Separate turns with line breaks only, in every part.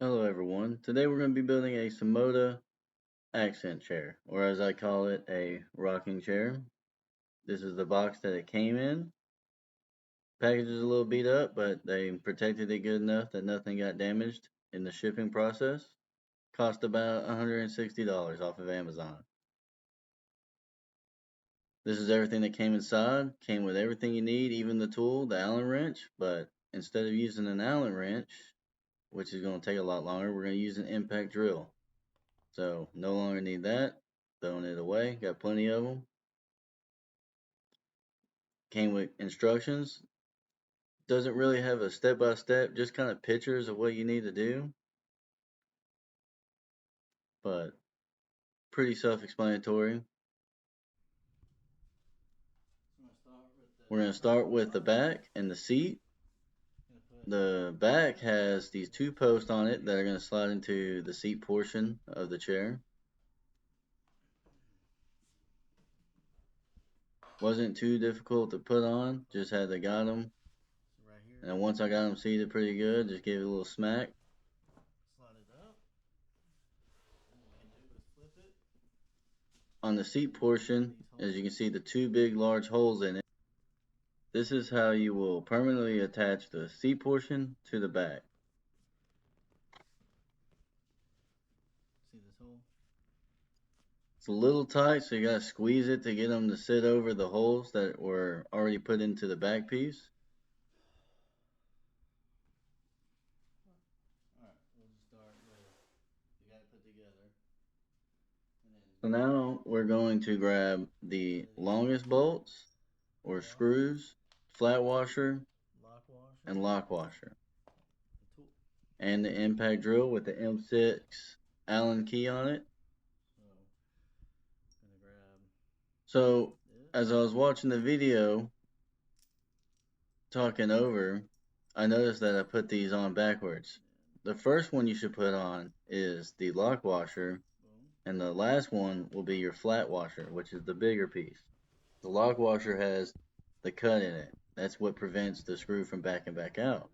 Hello everyone. Today we're going to be building a Samoda accent chair, or as I call it, a rocking chair. This is the box that it came in. Package is a little beat up, but they protected it good enough that nothing got damaged in the shipping process. Cost about $160 off of Amazon. This is everything that came inside. Came with everything you need, even the tool, the Allen wrench, but instead of using an Allen wrench, which is going to take a lot longer, we're going to use an impact drill. So no longer need that. Throwing it away. Got plenty of them. Came with instructions. Doesn't really have a step by step, just kind of pictures of what you need to do. But pretty self explanatory. We're going to start with the back and the seat. The back has these two posts on it that are going to slide into the seat portion of the chair. Wasn't too difficult to put on, just had to got them. And once I got them seated pretty good, just gave it a little smack. On the seat portion, as you can see, the two big large holes in it. This is how you will permanently attach the seat portion to the back. It's a little tight, so you gotta squeeze it to get them to sit over the holes that were already put into the back piece. So now we're going to grab the longest bolts or screws, flat washer, and lock washer, and the impact drill with the M6 Allen key on it. So as I was watching the video talking over, I noticed that I put these on backwards. The first one you should put on is the lock washer, and the last one will be your flat washer, which is the bigger piece. The lock washer has the cut in it. That's what prevents the screw from backing back out.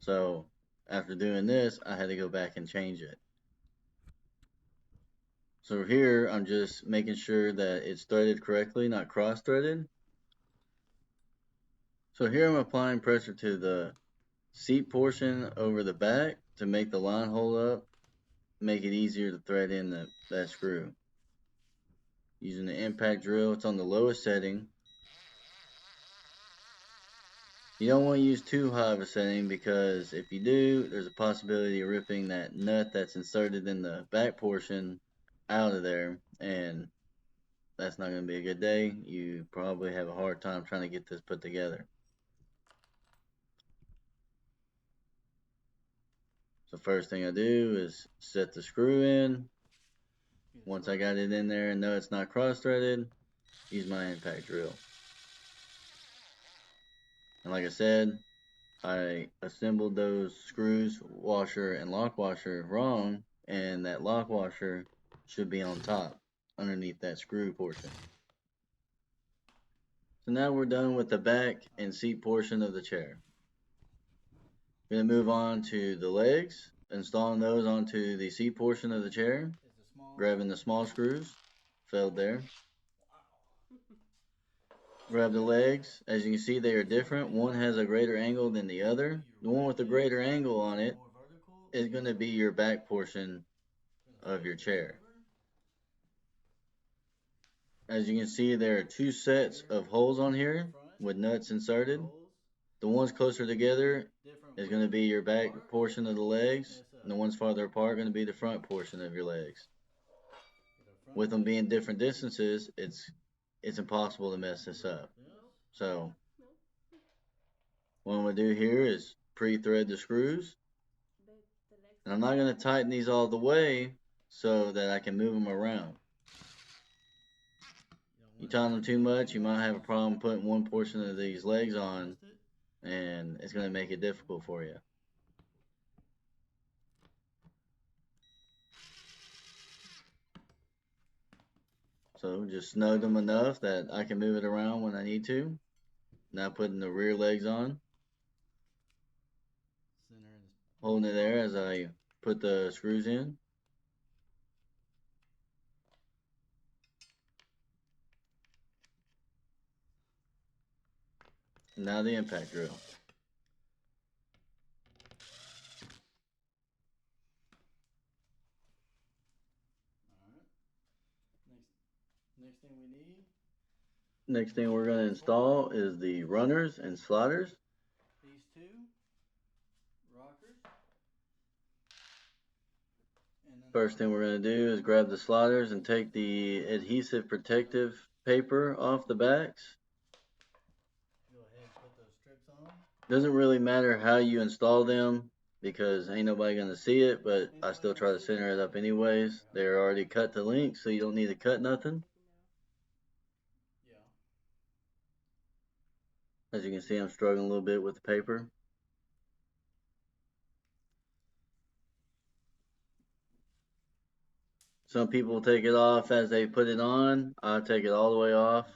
So after doing this, I had to go back and change it. So here I'm just making sure that it's threaded correctly, not cross threaded. So here I'm applying pressure to the seat portion over the back to make the line hold up, make it easier to thread in that screw. Using the impact drill, it's on the lowest setting. You don't want to use too high of a setting because if you do, there's a possibility of ripping that nut that's inserted in the back portion out of there, and that's not going to be a good day. You probably have a hard time trying to get this put together. So first thing I do is set the screw in. Once I got it in there and know it's not cross-threaded, use my impact drill. And like I said, I assembled those screws, washer, and lock washer wrong, and that lock washer should be on top, underneath that screw portion. So now we're done with the back and seat portion of the chair. We're going to move on to the legs, installing those onto the seat portion of the chair, grabbing the small screws, failed there. Grab the legs. As you can see, they are different. One has a greater angle than the other. The one with the greater angle on it is going to be your back portion of your chair. As you can see, there are two sets of holes on here with nuts inserted. The ones closer together is going to be your back portion of the legs, and the ones farther apart are going to be the front portion of your legs. With them being different distances, it's impossible to mess this up. So what I'm going to do here is pre-thread the screws, and I'm not going to tighten these all the way so that I can move them around. You tighten them too much, you might have a problem putting one portion of these legs on, and it's going to make it difficult for you. So just snug them enough that I can move it around when I need to. Now putting the rear legs on, holding it there as I put the screws in. Now the impact drill. Next thing we need. Next thing we're going to install is the runners and sliders. These two rockers. First thing we're going to do is grab the sliders and take the adhesive protective paper off the backs. Go ahead and put those strips on. Doesn't really matter how you install them because ain't nobody going to see it, but I still try to center it up anyways. They're already cut to length, so you don't need to cut nothing. As you can see, I'm struggling a little bit with the paper. Some people take it off as they put it on. I take it all the way off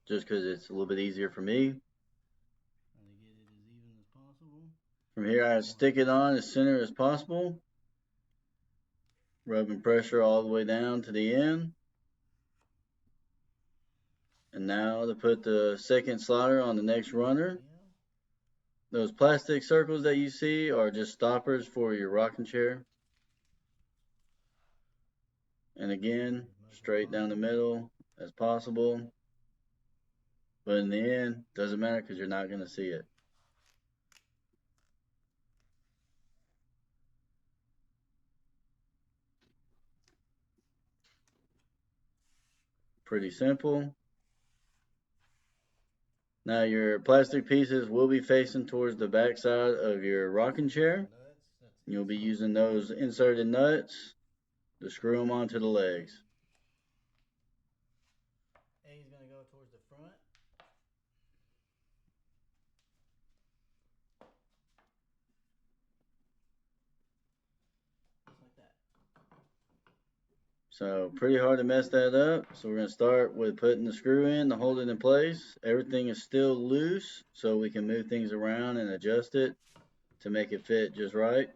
just because it's a little bit easier for me. From here, I stick it on as center as possible, rubbing pressure all the way down to the end. And now to put the second slider on the next runner. Those plastic circles that you see are just stoppers for your rocking chair. And again, straight down the middle as possible. But in the end, doesn't matter because you're not going to see it. Pretty simple. Now your plastic pieces will be facing towards the back side of your rocking chair. You'll be using those inserted nuts to screw them onto the legs. A is going to go towards the front. Just like that. So pretty hard to mess that up. So we're going to start with putting the screw in to hold it in place. Everything is still loose, so we can move things around and adjust it to make it fit just right.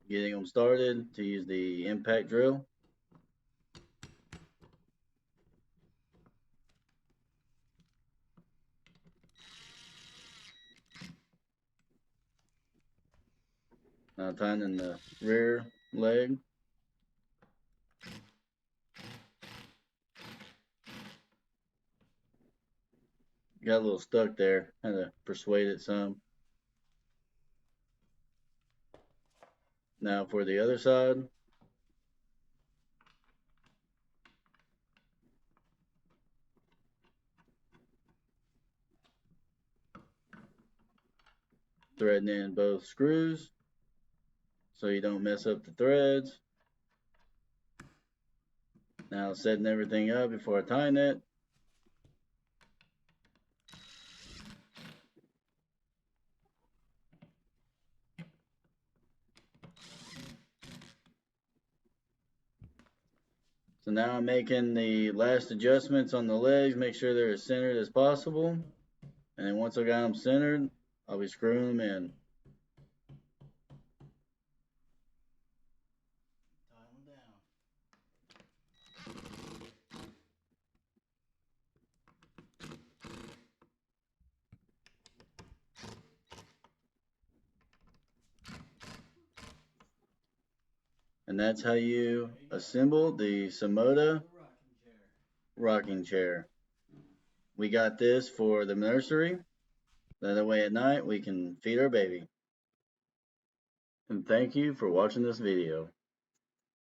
Getting them started to use the impact drill. Now tightening the rear leg. Got a little stuck there. Had to persuade it some. Now for the other side. Threading in both screws so you don't mess up the threads. Now setting everything up before I tighten it. So now I'm making the last adjustments on the legs, make sure they're as centered as possible. And then once I got them centered, I'll be screwing them in. Tighten them down. And that's how you assemble the Samoda rocking chair. We got this for the nursery. That way at night we can feed our baby. And thank you for watching this video.